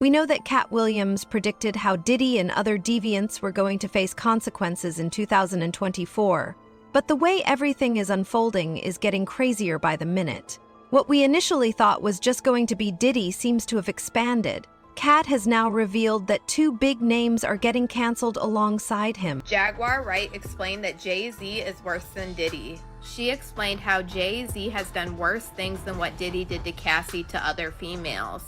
We know that Katt Williams predicted how Diddy and other deviants were going to face consequences in 2024, but the way everything is unfolding is getting crazier by the minute. What we initially thought was just going to be Diddy seems to have expanded. Katt has now revealed that two big names are getting canceled alongside him. Jaguar Wright explained that Jay-Z is worse than Diddy. She explained how Jay-Z has done worse things than what Diddy did to Cassie to other females.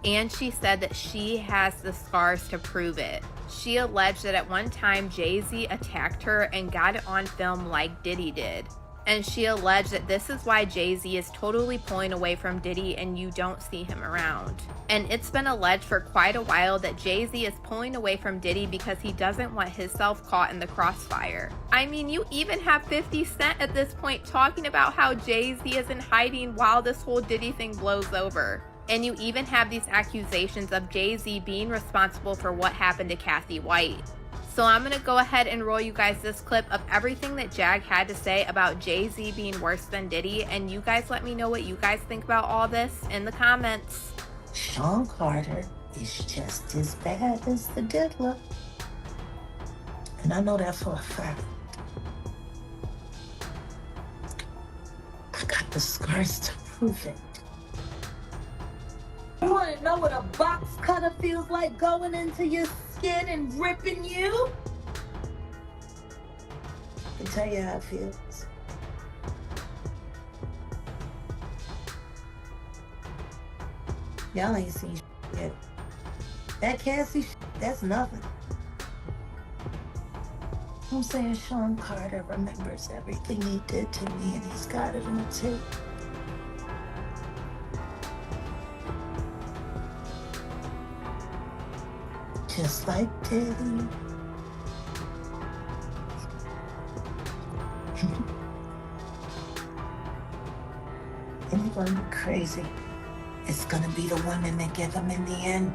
And she said that she has the scars to prove it. She alleged that at one time Jay-Z attacked her and got it on film like Diddy did. And she alleged that this is why Jay-Z is totally pulling away from Diddy and you don't see him around. And it's been alleged for quite a while that Jay-Z is pulling away from Diddy because he doesn't want himself caught in the crossfire. I mean, you even have 50 Cent at this point talking about how Jay-Z is in hiding while this whole Diddy thing blows over. And you even have these accusations of Jay-Z being responsible for what happened to Cassie White. So I'm going to go ahead and roll you guys this clip of everything that Jag had to say about Jay-Z being worse than Diddy. And you guys let me know what you guys think about all this in the comments. Sean Carter is just as bad as the diddler. And I know that for a fact. I got the scars to prove it. You want to know what a box cutter feels like going into your skin and ripping you? I can tell you how it feels. Y'all ain't seen yet. That Cassie, that's nothing. I'm saying Sean Carter remembers everything he did to me and he's got it on tape. Just like Diddy. And you're gonna be crazy. It's gonna be the women that get them in the end.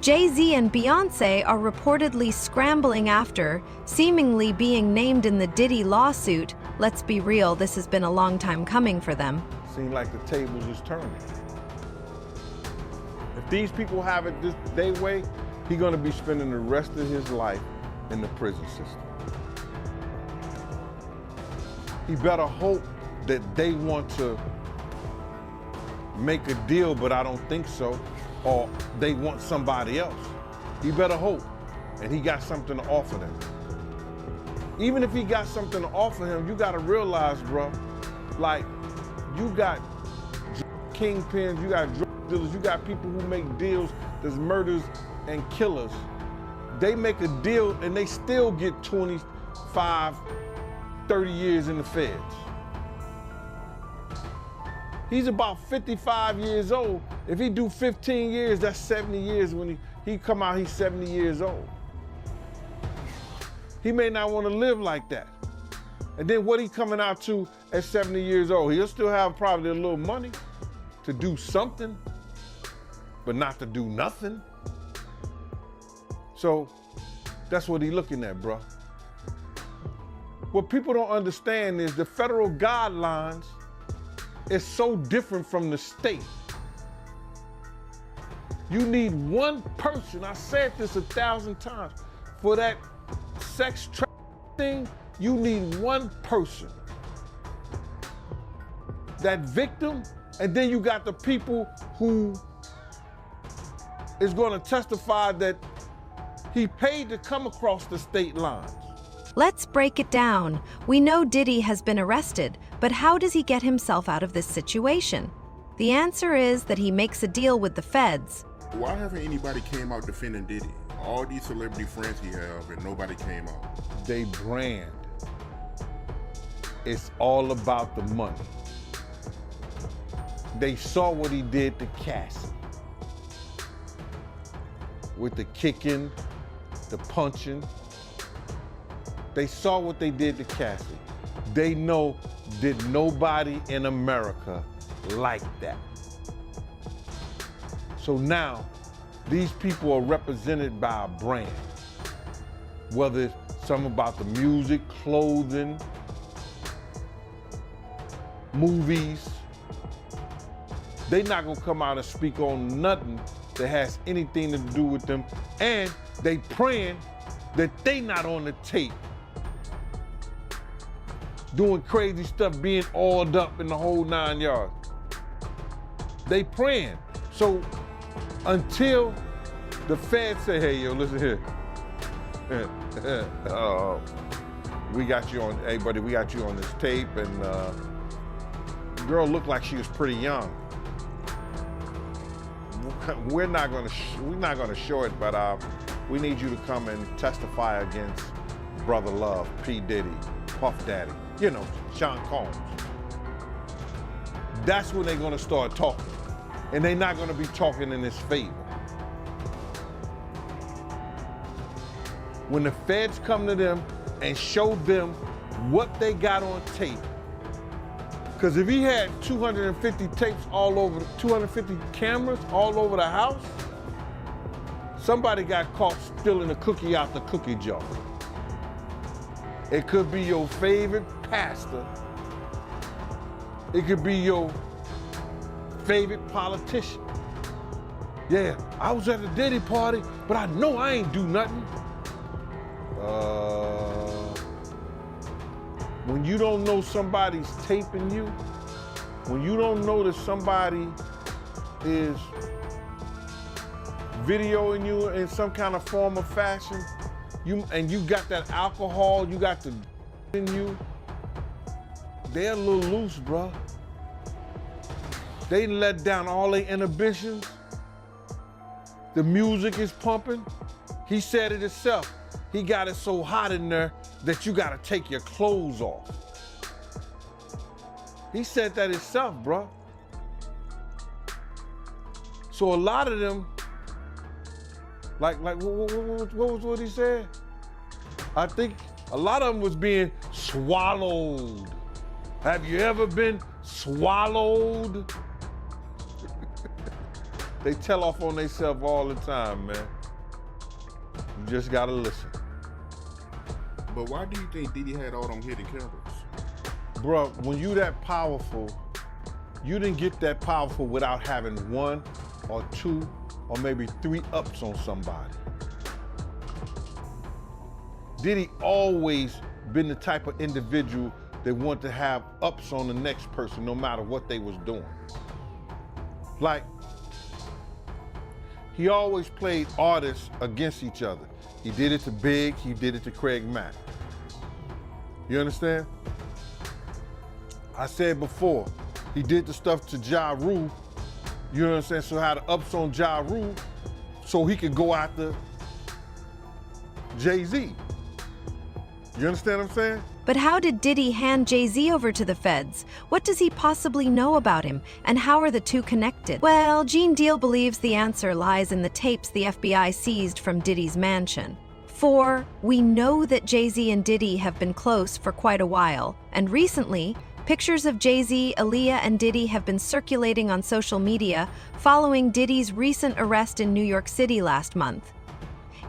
Jay-Z and Beyoncé are reportedly scrambling after, seemingly being named in the Diddy lawsuit. Let's be real, this has been a long time coming for them. Seems like the tables is turning. If these people have it their way, he's gonna be spending the rest of his life in the prison system. He better hope that they want to make a deal, but I don't think so, or they want somebody else. He better hope, and he got something to offer them. Even if he got something to offer him, you gotta realize, bro, like, you got kingpins, you got drug dealers, you got people who make deals, there's murders and killers. They make a deal and they still get 25, 30 years in the feds. He's about 55 years old. If he do 15 years, that's 70 years. When he come out, he's 70 years old. He may not want to live like that. And then what he coming out to at 70 years old? He'll still have probably a little money to do something, but not to do nothing. So that's what he's looking at, bro. What people don't understand is the federal guidelines is so different from the state. You need one person, I said this 1,000 times, for that sex trafficking thing, you need one person. That victim, and then you got the people who is gonna testify that he paid to come across the state lines. Let's break it down. We know Diddy has been arrested, but how does he get himself out of this situation? The answer is that he makes a deal with the feds. Why haven't anybody came out defending Diddy? All these celebrity friends he have and nobody came out. They brand. It's all about the money. They saw what he did to Cassie. With the kicking, the punching. They saw what they did to Cassie. They know that nobody in America like that. So now, these people are represented by a brand. Whether it's something about the music, clothing, movies, they not gonna come out and speak on nothing that has anything to do with them. And they praying that they not on the tape doing crazy stuff, being oiled up in the whole 9 yards. They praying. So until the feds say, hey, yo, listen here. We got you on, hey buddy, we got you on this tape, and the girl looked like she was pretty young. We're not gonna show it, but we need you to come and testify against Brother Love, P. Diddy, Puff Daddy, you know, Sean Combs. That's when they're gonna start talking. And they're not gonna be talking in his favor. When the feds come to them and show them what they got on tape, because if he had 250 tapes all over, 250 cameras all over the house, somebody got caught stealing a cookie out the cookie jar. It could be your favorite pastor. It could be your favorite politician. Yeah, I was at a Diddy party, but I know I ain't do nothing. When you don't know somebody's taping you, when you don't know that somebody is videoing you in some kind of form or fashion, and you got that alcohol, you got the in you, they're a little loose, bro. They let down all their inhibitions. The music is pumping. He said it himself. He got it so hot in there that you gotta take your clothes off. He said that himself, bro. So a lot of them, like what he said? I think a lot of them was being swallowed. Have you ever been swallowed? They tell off on themselves all the time, man. You just gotta listen. But why do you think Diddy had all them hidden cameras? Bro, when you that powerful, you didn't get that powerful without having 1 or 2 or maybe 3 ups on somebody. Diddy always been the type of individual that want to have ups on the next person no matter what they was doing. Like, he always played artists against each other. He did it to Big, he did it to Craig Mack. You understand? I said before, he did the stuff to Ja Rule, you know what I'm saying? So had the ups on Ja Rule so he could go after Jay-Z. You understand what I'm saying? But how did Diddy hand Jay-Z over to the feds? What does he possibly know about him? And how are the two connected? Well, Gene Deal believes the answer lies in the tapes the FBI seized from Diddy's mansion. 4, we know that Jay-Z and Diddy have been close for quite a while, and recently, pictures of Jay-Z, Aaliyah, and Diddy have been circulating on social media following Diddy's recent arrest in New York City last month.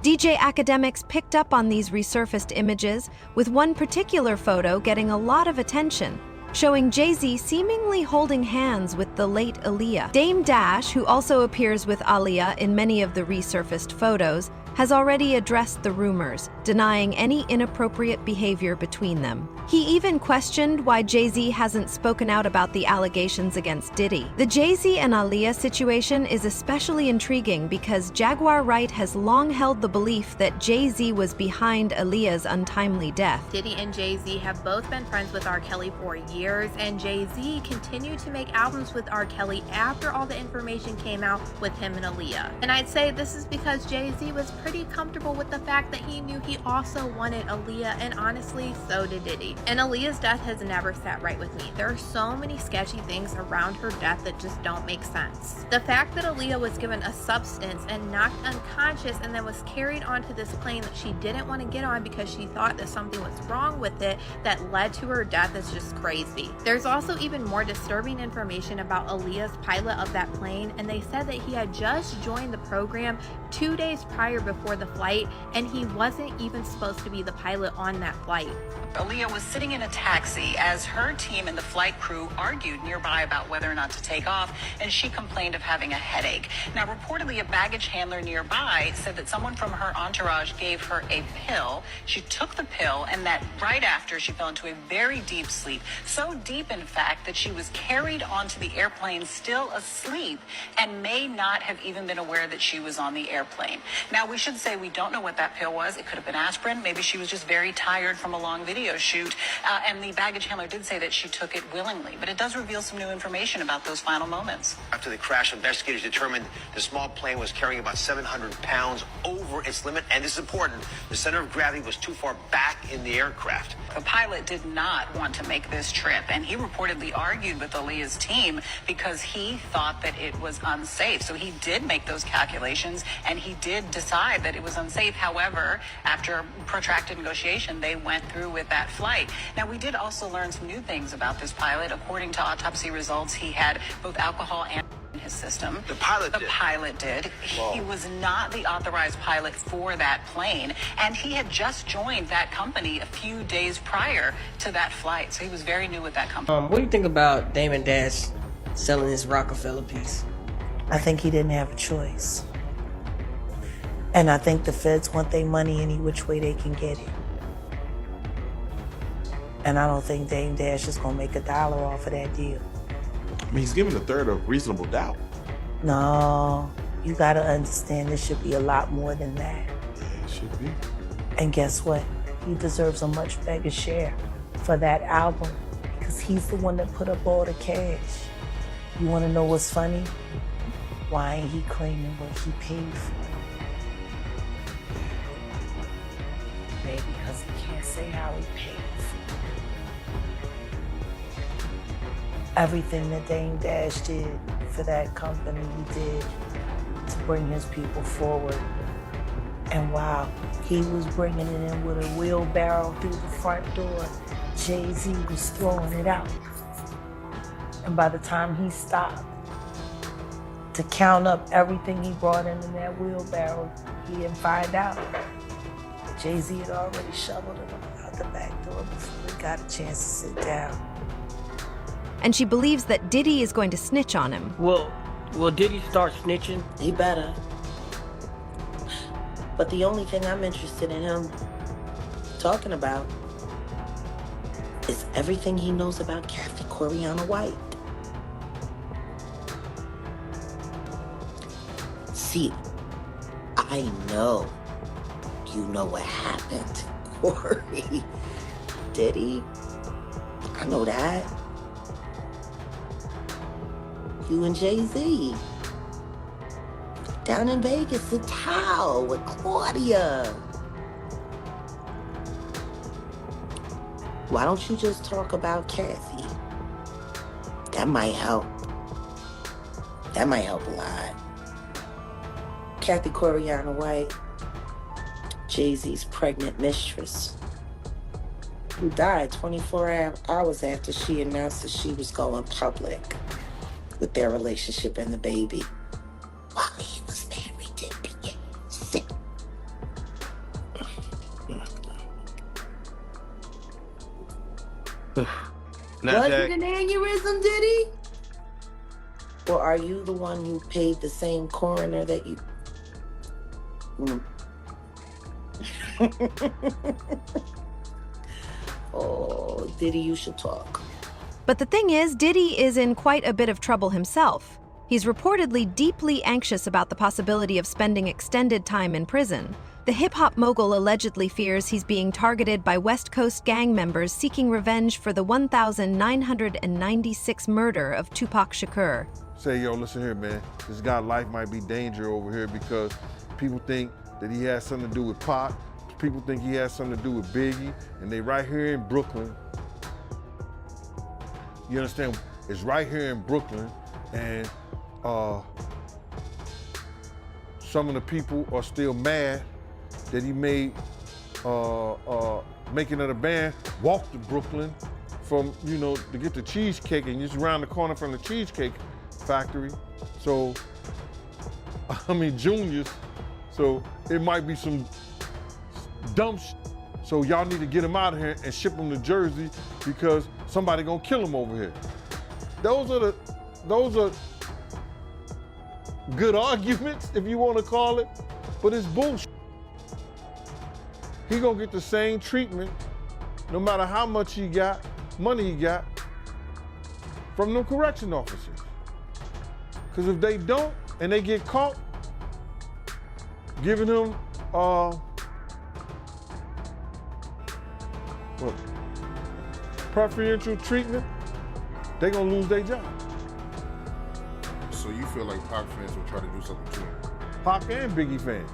DJ academics picked up on these resurfaced images, with one particular photo getting a lot of attention, showing Jay-Z seemingly holding hands with the late Aaliyah. Dame Dash, who also appears with Aaliyah in many of the resurfaced photos, has already addressed the rumors, denying any inappropriate behavior between them. He even questioned why Jay-Z hasn't spoken out about the allegations against Diddy. The Jay-Z and Aaliyah situation is especially intriguing because Jaguar Wright has long held the belief that Jay-Z was behind Aaliyah's untimely death. Diddy and Jay-Z have both been friends with R. Kelly for years, and Jay-Z continued to make albums with R. Kelly after all the information came out with him and Aaliyah. And I'd say this is because Jay-Z was pretty comfortable with the fact that he knew he also wanted Aaliyah, and honestly, so did Diddy. And Aaliyah's death has never sat right with me. There are so many sketchy things around her death that just don't make sense. The fact that Aaliyah was given a substance and knocked unconscious and then was carried onto this plane that she didn't want to get on because she thought that something was wrong with it that led to her death is just crazy. There's also even more disturbing information about Aaliyah's pilot of that plane, and they said that he had just joined the program 2 days prior before the flight, and he wasn't even supposed to be the pilot on that flight. Aaliyah was sitting in a taxi as her team and the flight crew argued nearby about whether or not to take off, and she complained of having a headache. Now, reportedly, a baggage handler nearby said that someone from her entourage gave her a pill. She took the pill, and that right after, she fell into a very deep sleep. So deep, in fact, that she was carried onto the airplane still asleep and may not have even been aware that she was on the airplane. Now, we should say we don't know what that pill was. It could have been aspirin. Maybe she was just very tired from a long video shoot, and the baggage handler did say that she took it willingly, but it does reveal some new information about those final moments. After the crash, investigators determined the small plane was carrying about 700 pounds over its limit, and this is important, the center of gravity was too far back in the aircraft. The pilot did not want to make this trip, and he reportedly argued with Aaliyah's team because he thought that it was unsafe. So he did make those calculations, and he did decide that it was unsafe. However, after protracted negotiation, they went through with that flight. Now, we did also learn some new things about this pilot. According to autopsy results, he had both alcohol and in his system. The pilot did. Wow. He was not the authorized pilot for that plane, and he had just joined that company a few days prior to that flight, so he was very new with that company. What do you think about Damon Dash selling his Rockefeller piece? I think he didn't have a choice. And I think the feds want their money any which way they can get it. And I don't think Dame Dash is going to make $1 off of that deal. I mean, he's given a third of reasonable doubt. No, you got to understand this should be a lot more than that. Yeah, it should be. And guess what? He deserves a much bigger share for that album because he's the one that put up all the cash. You want to know what's funny? Why ain't he claiming what he paid for? Maybe because he can't say how he paid for it. Everything that Dame Dash did for that company, he did to bring his people forward. And while he was bringing it in with a wheelbarrow through the front door, Jay-Z was throwing it out. And by the time he stopped to count up everything he brought in that wheelbarrow, he didn't find out. Jay-Z had already shoveled it out the back door before he got a chance to sit down. And she believes that Diddy is going to snitch on him. Will Diddy start snitching? He better. But the only thing I'm interested in him talking about is everything he knows about Kathy Coriana White. See, I know you know what happened, Corey. Diddy, I know that. You and Jay-Z. Down in Vegas, the Tao with Claudia. Why don't you just talk about Kathy? That might help. That might help a lot. Kathy Coriana White, Jay-Z's pregnant mistress, who died 24 hours after she announced that she was going public with their relationship and the baby while he was married to Beyoncé. Was it an aneurysm, Diddy? Or are you the one who paid the same coroner that you... Oh, Diddy, you should talk. But the thing is, Diddy is in quite a bit of trouble himself. He's reportedly deeply anxious about the possibility of spending extended time in prison. The hip-hop mogul allegedly fears he's being targeted by West Coast gang members seeking revenge for the 1,996 murder of Tupac Shakur. Say, yo, listen here, man. This guy's life might be danger over here because people think that he has something to do with Pac. People think he has something to do with Biggie, and they right here in Brooklyn. You understand? It's right here in Brooklyn, and some of the people are still mad that he made Making of the Band walk to Brooklyn from, you know, to get the cheesecake, and just around the corner from the Cheesecake Factory. So, I mean, Junior's So it might be some dumb shit. So y'all need to get him out of here and ship him to Jersey because somebody gonna kill him over here. Those are good arguments, if you want to call it, but it's bullshit. He gonna get the same treatment no matter how much money he got from them correction officers. Because if they don't and they get caught giving him preferential treatment, they gonna lose their job. So you feel like Pac fans will try to do something to him? Pac and Biggie fans.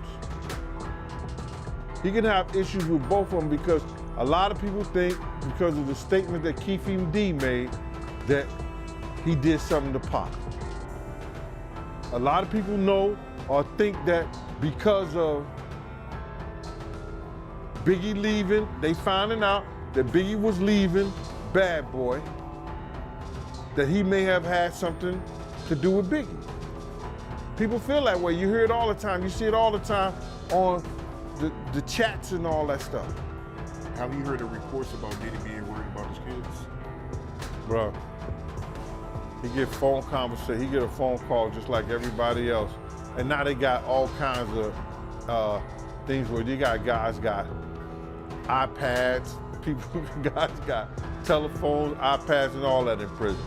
He can have issues with both of them because a lot of people think because of the statement that Keith D made that he did something to Pac. A lot of people know or think that because of Biggie leaving, they finding out that Biggie was leaving Bad Boy, that he may have had something to do with Biggie. People feel that way. You hear it all the time. You see it all the time on the chats and all that stuff. Have you heard the reports about Diddy being worried about his kids? Bro, he get phone conversation. He get a phone call just like everybody else. And now they got all kinds of things where you got guys got iPads, guys got telephones, iPads, and all that in prison.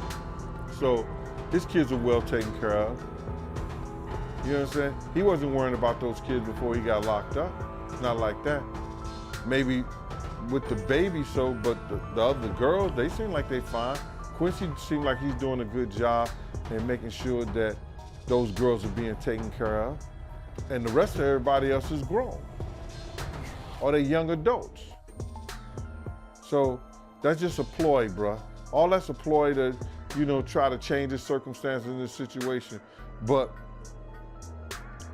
So his kids are well taken care of. You know what I'm saying? He wasn't worrying about those kids before he got locked up. It's not like that. Maybe with the baby but the other girls, they seem like they fine. Quincy seemed like he's doing a good job in making sure that those girls are being taken care of. And the rest of everybody else is grown. Or they young adults. So that's just a ploy, bruh. All that's a ploy to, try to change the circumstances in this situation. But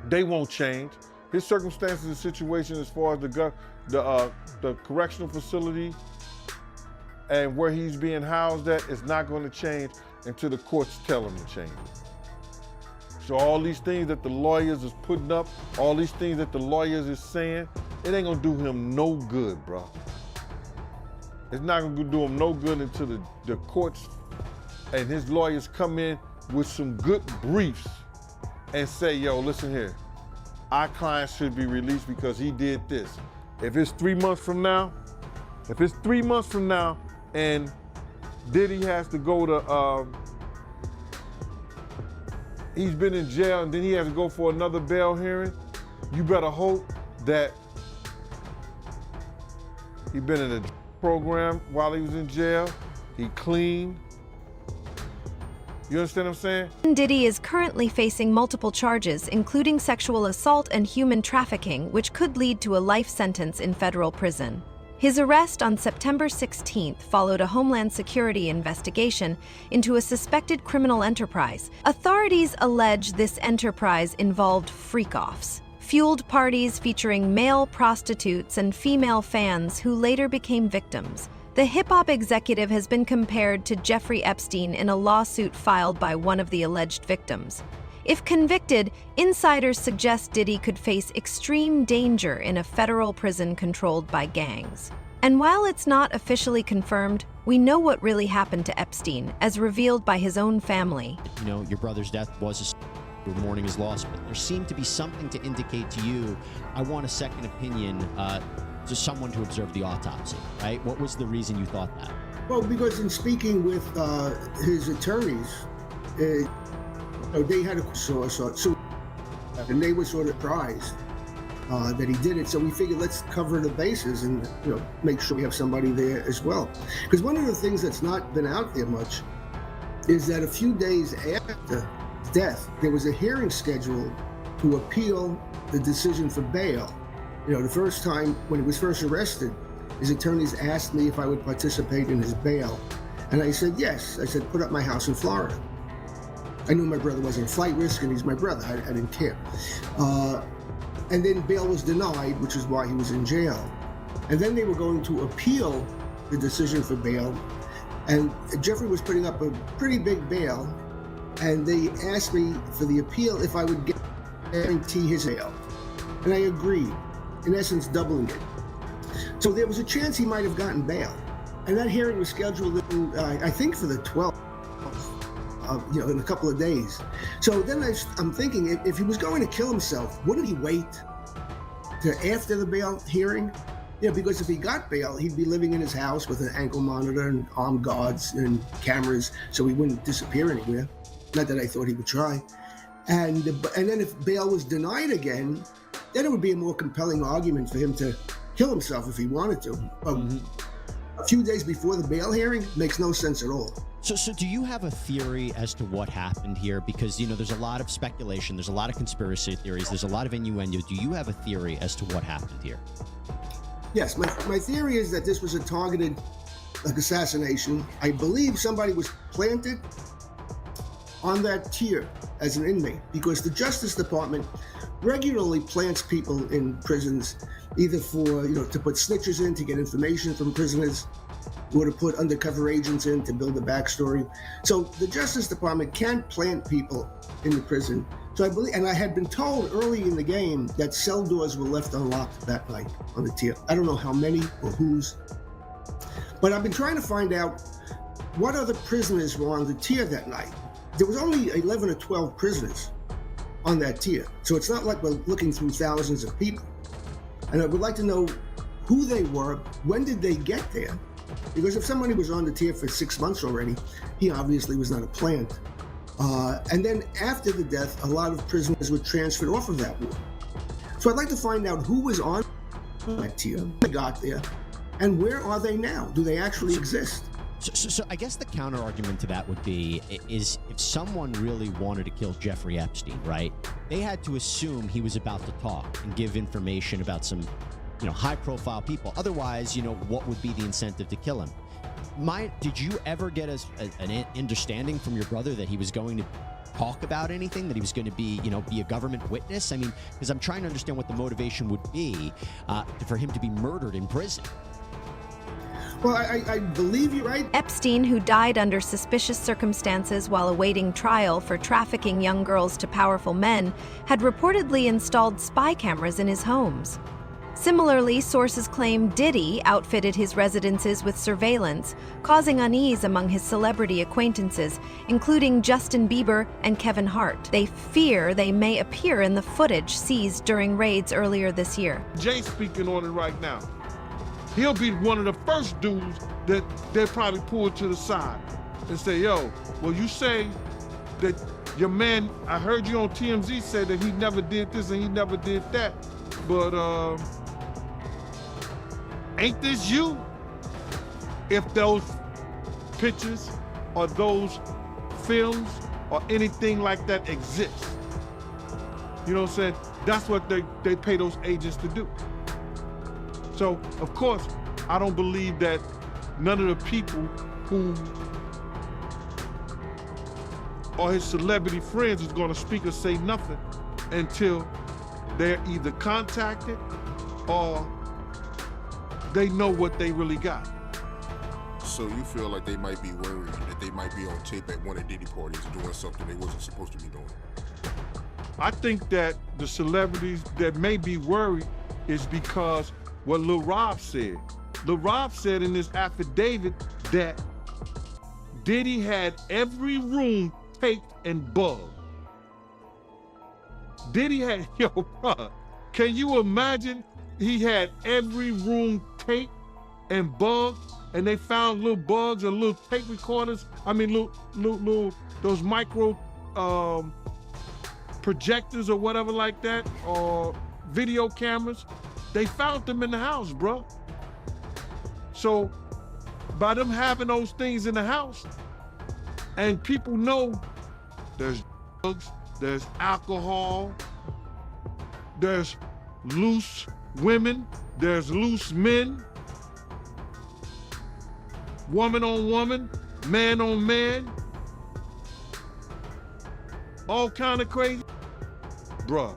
they won't change. His circumstances and situation as far as the correctional facility and where he's being housed at is not going to change until the courts tell him to change it. So all these things that the lawyers is putting up, all these things that the lawyers is saying, it ain't gonna do him no good, bro. It's not gonna do him no good until the courts and his lawyers come in with some good briefs and say, yo, listen here, our client should be released because he did this. If it's 3 months from now, and Diddy has to go to, he's been in jail and then he has to go for another bail hearing, you better hope that he been in a program while he was in jail, he clean. You understand what I'm saying? Diddy is currently facing multiple charges, including sexual assault and human trafficking, which could lead to a life sentence in federal prison. His arrest on September 16th followed a Homeland Security investigation into a suspected criminal enterprise. Authorities allege this enterprise involved freak-offs, fueled parties featuring male prostitutes and female fans who later became victims. The hip-hop executive has been compared to Jeffrey Epstein in a lawsuit filed by one of the alleged victims. If convicted, insiders suggest Diddy could face extreme danger in a federal prison controlled by gangs. And while it's not officially confirmed, we know what really happened to Epstein, as revealed by his own family. Your brother's death was we're mourning his loss, but there seemed to be something to indicate to you, I want a second opinion, to someone to observe the autopsy, right? What was the reason you thought that? Well, because in speaking with his attorneys, they had a suit, and they were sort of surprised that he did it. So we figured let's cover the bases and make sure we have somebody there as well. Because one of the things that's not been out there much is that a few days after death, there was a hearing scheduled to appeal the decision for bail. The first time when he was first arrested, his attorneys asked me if I would participate in his bail. And I said, yes. I said, put up my house in Florida. I knew my brother wasn't a flight risk and he's my brother. I didn't care. And then bail was denied, which is why he was in jail. And then they were going to appeal the decision for bail. And Jeffrey was putting up a pretty big bail. And they asked me for the appeal if I would guarantee his bail. And I agreed, in essence, doubling it. So there was a chance he might have gotten bail. And that hearing was scheduled, I think, for the 12th, in a couple of days. So then I'm thinking, if he was going to kill himself, wouldn't he wait to after the bail hearing? Because if he got bail, he'd be living in his house with an ankle monitor and armed guards and cameras, so he wouldn't disappear anywhere. Not that I thought he would try. And then if bail was denied again, then it would be a more compelling argument for him to kill himself if he wanted to. A few days before the bail hearing makes no sense at all. So do you have a theory as to what happened here? Because, there's a lot of speculation, there's a lot of conspiracy theories, there's a lot of innuendo. Do you have a theory as to what happened here? Yes, my theory is that this was a targeted assassination. I believe somebody was planted on that tier as an inmate because the Justice Department regularly plants people in prisons, either for, to put snitches in to get information from prisoners, or to put undercover agents in to build a backstory. So the Justice Department can't plant people in the prison. So I believe, and I had been told early in the game that cell doors were left unlocked that night on the tier. I don't know how many or whose, but I've been trying to find out what other prisoners were on the tier that night. There was only 11 or 12 prisoners on that tier. So it's not like we're looking through thousands of people. And I would like to know who they were, when did they get there? Because if somebody was on the tier for 6 months already, he obviously was not a plant. And then after the death, a lot of prisoners were transferred off of that ward. So I'd like to find out who was on that tier, when they got there, and where are they now? Do they actually exist? So I guess the counter argument to that would be is if someone really wanted to kill Jeffrey Epstein, right? They had to assume he was about to talk and give information about some, high-profile people. Otherwise, what would be the incentive to kill him? Did you ever get an understanding from your brother that he was going to talk about anything, that he was going to be, be a government witness? I mean, because I'm trying to understand what the motivation would be for him to be murdered in prison. Well, I believe you're right. Epstein, who died under suspicious circumstances while awaiting trial for trafficking young girls to powerful men, had reportedly installed spy cameras in his homes. Similarly, sources claim Diddy outfitted his residences with surveillance, causing unease among his celebrity acquaintances, including Justin Bieber and Kevin Hart. They fear they may appear in the footage seized during raids earlier this year. Jay speaking on it right now. He'll be one of the first dudes that they'll probably pull to the side and say, yo, well, you say that your man, I heard you on TMZ say that he never did this and he never did that, but ain't this you? If those pictures or those films or anything like that exist. You know what I'm saying? That's what they pay those agents to do. So, of course, I don't believe that none of the people who are his celebrity friends is gonna speak or say nothing until they're either contacted or they know what they really got. So you feel like they might be worried that they might be on tape at one of Diddy parties doing something they wasn't supposed to be doing? I think that the celebrities that may be worried is because what Lil Rob said. Lil Rob said in this affidavit that Diddy had every room taped and bugged. Diddy had, bro, can you imagine he had every room taped and bugged, and they found little bugs and little tape recorders, little those micro projectors or whatever like that, or video cameras. They found them in the house, bro. So by them having those things in the house, and people know there's drugs, there's alcohol, there's loose women, there's loose men, woman on woman, man on man, all kind of crazy, bruh.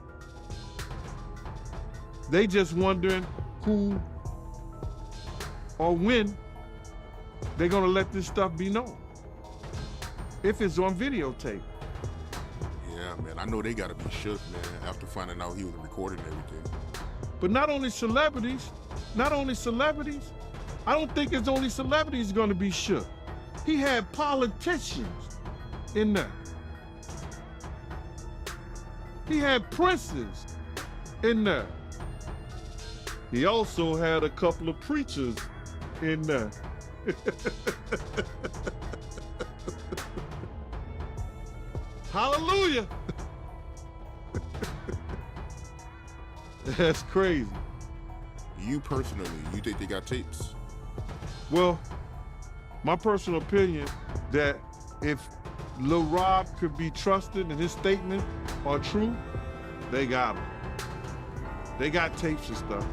They just wondering who or when they're gonna let this stuff be known. If it's on videotape. Yeah, down, man. I know they gotta be shook, man, after finding out he was recording everything. But not only celebrities, I don't think it's only celebrities gonna be shook. He had politicians in there. He had princes in there. He also had a couple of preachers in there. Hallelujah. That's crazy. You personally, you think they got tapes? Well, my personal opinion that if Lil Rob could be trusted and his statements are true, they got him. They got tapes and stuff.